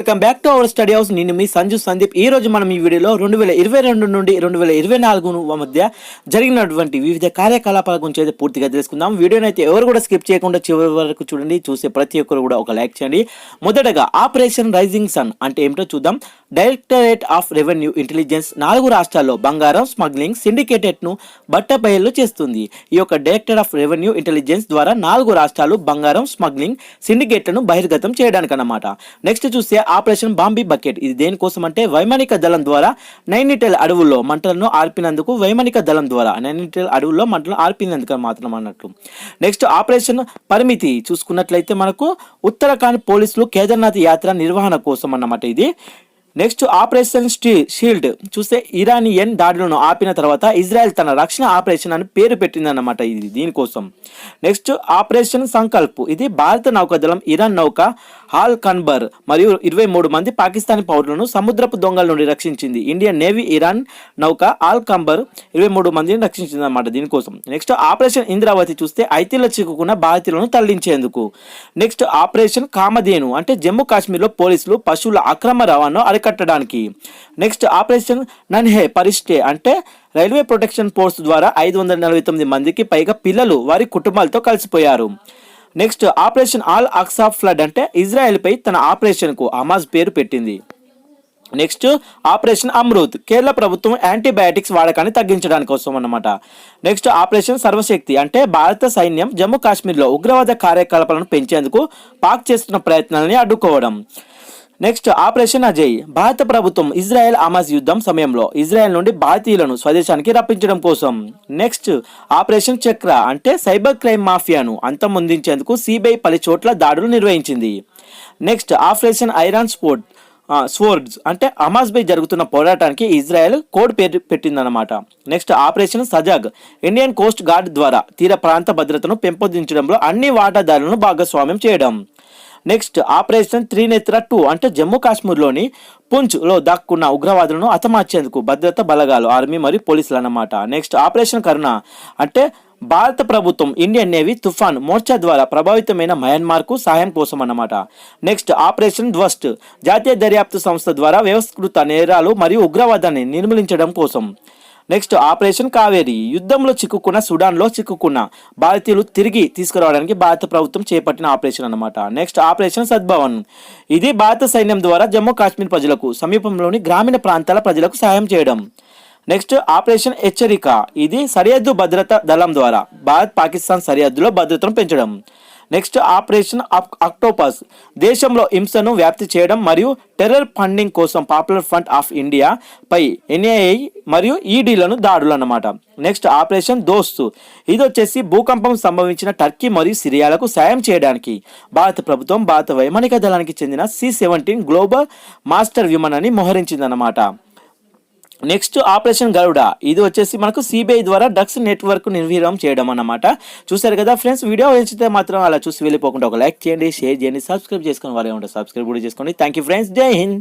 Welcome back to our study house. నేను మీ సంజు సందీప్. ఈ రోజు మనం ఈ వీడియోలో 2022 నుండి 2024 మధ్య జరిగినటువంటి వివిధ కార్యకలాపాల గురించి అయితే పూర్తిగా తెలుసుకుందాం. వీడియోని అయితే ఎవరు కూడా స్కిప్ చేయకుండా చివరి వరకు చూడండి. చూసే ప్రతి ఒక్కరు కూడా ఒక లైక్ చేయండి. మొదటగా ఆపరేషన్ రైజింగ్ సన్ అంటే ఏమిటో చూద్దాం. డైరెక్టరేట్ ఆఫ్ రెవెన్యూ ఇంటెలిజెన్స్ 4 రాష్ట్రాల్లో బంగారం స్మగ్లింగ్ సిండికేటెడ్ను బట్టబయలు చేస్తుంది. ఈ యొక్క డైరెక్టర్ ఆఫ్ రెవెన్యూ ఇంటెలిజెన్స్ ద్వారా 4 రాష్ట్రాలు బంగారం స్మగ్లింగ్ సిండికేట్లను బహిర్గతం చేయడానికి అన్నమాట. నెక్స్ట్ చూస్తే ఆపరేషన్ బాంబీ బకెట్. ఇది దేనికోసం అంటే వైమానిక దళం ద్వారా నైనిటల్ అడవుల్లో మంటలను ఆర్పినందుకు మాత్రం అన్నట్లు. నెక్స్ట్ ఆపరేషన్ పరిమితి చూసుకున్నట్లయితే మనకు ఉత్తరాఖండ్ పోలీసులు కేదార్నాథ్ యాత్ర నిర్వహణ కోసం అన్నమాట ఇది. నెక్స్ట్ ఆపరేషన్ షీల్డ్ చూస్తే ఇరానియన్ దాడులను ఆపిన తర్వాత ఇజ్రాయెల్ తన రక్షణ ఆపరేషన్ అని పేరు పెట్టిందన్నమాట ఇది దీనికోసం. Next operation Sankalp. ఇది భారత నౌకాదళం ఇరాన్ నౌక హాల్ కన్బర్ మరియు 23 మంది పాకిస్తానీ పౌరులను సముద్రపు దొంగల నుండి రక్షించింది. ఇండియన్ నేవీ ఇరాన్ నౌక ఆల్ కంబర్ 23 మందిని రక్షించింది అన్నమాట దీనికోసం. నెక్స్ట్ ఆపరేషన్ ఇంద్రావతి చూస్తే ఐటీలో చిక్కుకున్న భారతీయులను తరలించేందుకు. నెక్స్ట్ ఆపరేషన్ కామధేను అంటే జమ్మూ కాశ్మీర్లో పోలీసులు పశువుల అక్రమ రవాణాను అరికట్టడానికి. నెక్స్ట్ ఆపరేషన్ నన్హే పరిష్టే అంటే రైల్వే ప్రొటెక్షన్ ఫోర్స్ ద్వారా 549 మందికి పైగా పిల్లలు వారి కుటుంబాలతో కలిసిపోయారు. Next operation Al Aqsa flood అంటే ఇజ్రాయెల్పై తన ఆపరేషన్కు హమాజ్ పేరు పెట్టింది. నెక్స్ట్ ఆపరేషన్ అమృత్ కేరళ ప్రభుత్వం యాంటీబయాటిక్స్ వాడకాన్ని తగ్గించడానికి కోసం అన్నమాట. నెక్స్ట్ ఆపరేషన్ సర్వశక్తి అంటే భారత సైన్యం జమ్మూ కాశ్మీర్లో ఉగ్రవాద కార్యకలాపాలను పెంచేందుకు పాక్ చేస్తున్న ప్రయత్నాలని అడ్డుకోవడం. Next operation Ajay. భారత ప్రభుత్వం ఇజ్రాయెల్ హమాజ్ యుద్ధం సమయంలో ఇజ్రాయెల్ నుండి భారతీయులను స్వదేశానికి రప్పించడం కోసం. నెక్స్ట్ ఆపరేషన్ చక్ర అంటే సైబర్ క్రైమ్ మాఫియాను అంతమొందించేందుకు సిబిఐ పలు చోట్ల దాడులు నిర్వహించింది. నెక్స్ట్ ఆపరేషన్ ఐరాన్ స్వోర్డ్స్ అంటే హమాజ్ పై జరుగుతున్న పోరాటానికి ఇజ్రాయెల్ కోడ్ పేరు పెట్టిందన్నమాట. Next operation Sajag Indian coast guard ద్వారా తీర ప్రాంత భద్రతను పెంపొందించడంలో అన్ని వాటాదారులను భాగస్వామ్యం చేయడం. నెక్స్ట్ ఆపరేషన్ త్రినేత్ర 2 అంటే జమ్మూ కాశ్మీర్లోని పుంచ్లో దాక్కున్న ఉగ్రవాదులను హతమార్చేందుకు భద్రతా బలగాలు ఆర్మీ మరియు పోలీసులు అన్నమాట. నెక్స్ట్ ఆపరేషన్ కరుణ అంటే భారత ప్రభుత్వం ఇండియన్ నేవీ తుఫాన్ మోర్చా ద్వారా ప్రభావితమైన మయన్మార్కు సహాయం కోసం అన్నమాట. నెక్స్ట్ ఆపరేషన్ ధ్వస్ట్ జాతీయ దర్యాప్తు సంస్థ ద్వారా వ్యవస్థీకృత నేరాలు మరియు ఉగ్రవాదాన్ని నిర్మూలించడం కోసం. నెక్స్ట్ ఆపరేషన్ కావేరి యుద్ధంలో చిక్కుకున్న సుడాన్లో చిక్కుకున్న భారతీయులు తిరిగి తీసుకురావడానికి భారత ప్రభుత్వం చేపట్టిన ఆపరేషన్ అన్నమాట. Next operation Sadbhavan. ఇది భారత సైన్యం ద్వారా జమ్మూ కాశ్మీర్ ప్రజలకు సమీపంలోని గ్రామీణ ప్రాంతాల ప్రజలకు సహాయం చేయడం. నెక్స్ట్ ఆపరేషన్ హెచ్చరిక. ఇది సరిహద్దు భద్రతా దళం ద్వారా భారత్ పాకిస్తాన్ సరిహద్దులో భద్రతను పెంచడం. నెక్స్ట్ ఆపరేషన్ ఆక్టోపస్ దేశంలో హింసను వ్యాప్తి చేయడం మరియు టెర్రర్ ఫండింగ్ కోసం పాపులర్ ఫ్రంట్ ఆఫ్ ఇండియా పై ఎన్ఐఏ మరియు ఈడీలను దాడులు అన్నమాట. నెక్స్ట్ ఆపరేషన్ దోస్తు. ఇది వచ్చేసి భూకంపం సంభవించిన టర్కీ మరియు సిరియాలకు సాయం చేయడానికి భారత ప్రభుత్వం భారత వైమానిక దళానికి చెందిన C-17 గ్లోబల్ మాస్టర్ విమానాన్ని మోహరించిందన్నమాట. నెక్స్ట్ ఆపరేషన్ గరుడ. ఇది వచ్చేసి మనకు సిబిఐ ద్వారా డ్రగ్స్ నెట్వర్క్ నిర్వీర్యం చేయడం అన్నమాట. చూసారు కదా ఫ్రెండ్స్, వీడియో నచ్చితే మాత్రం అలా చూసి వెళ్ళిపోకుండా ఒక లైక్ చేయండి, షేర్ చేయండి, సబ్స్క్రైబ్ చేసుకుని వారే ఉంటారు సబ్స్క్రైబ్ కూడా చేసుకోండి. థ్యాంక్ యూ ఫ్రెండ్స్, జై హింద్.